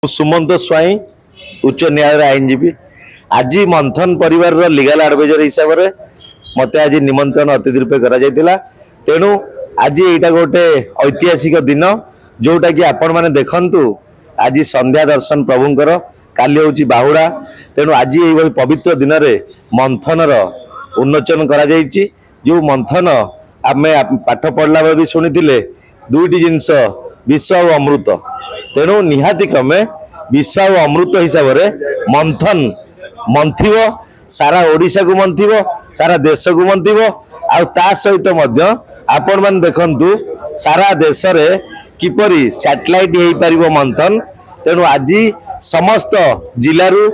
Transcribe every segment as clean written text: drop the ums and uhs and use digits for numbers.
सुमंत स्वाई उच्च न्यायालय आईनजीवी आज मंथन परिवार लीगल एडवाइजर हिसाब से मत आज निमंत्रण अतिथि रूपे करा तेणु आज यहाँ गोटे ऐतिहासिक दिन जोटा कि आपण मैंने देखु आज संध्या दर्शन प्रभुंर काली हूँ बाहुड़ा तेणु आज ये पवित्र दिन में मंथनर उन्मोचन करा जो मंथन आम पाठ पढ़ला भी शुणी दुईटी जिनस विष और अमृत तेणु निहाती क्रमे विष और अमृत हिसाब से मंथन मंथिव सारा ओडिशा को मंथिव सारा देश को मंथिव आ सहित आपण मैंने देखंतु सारा देश रे किपरि सैटेलाइट हो पारिबो मंथन तेणु आज समस्त जिलू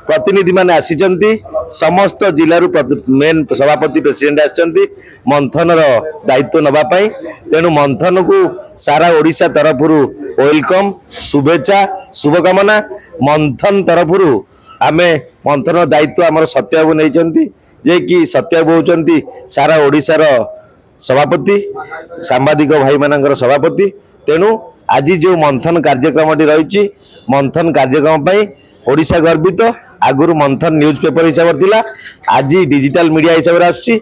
प्रतिनिधि माने आसीचंती समस्त जिलू मेन सभापति प्रेसिडेंट आछंती मंथनर दायित्व नबा पई तेणु मंथन को सारा ओडिशा तरफ वेलकम शुभेच्छा शुभकामना मंथन तरफ आमे मंथन दायित्व आमर सत्यबाबू नहीं जे कि सत्यबाबू होचंती सारा ओडिशार सभापति सांबादिक भाई मानकर सभापति तेणु आज जो मंथन कार्यक्रम रही मंथन कार्यक्रम पर ओडिशा गर्वित आगुरी मंथन न्यूज पेपर हिसाब से आज डिजिटल मीडिया हिसाब से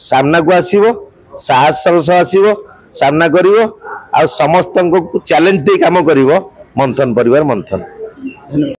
सामना को आसो साहस आसो सामना कर समस्त को चैलेंज दे काम कर मंथन परिवार मंथन।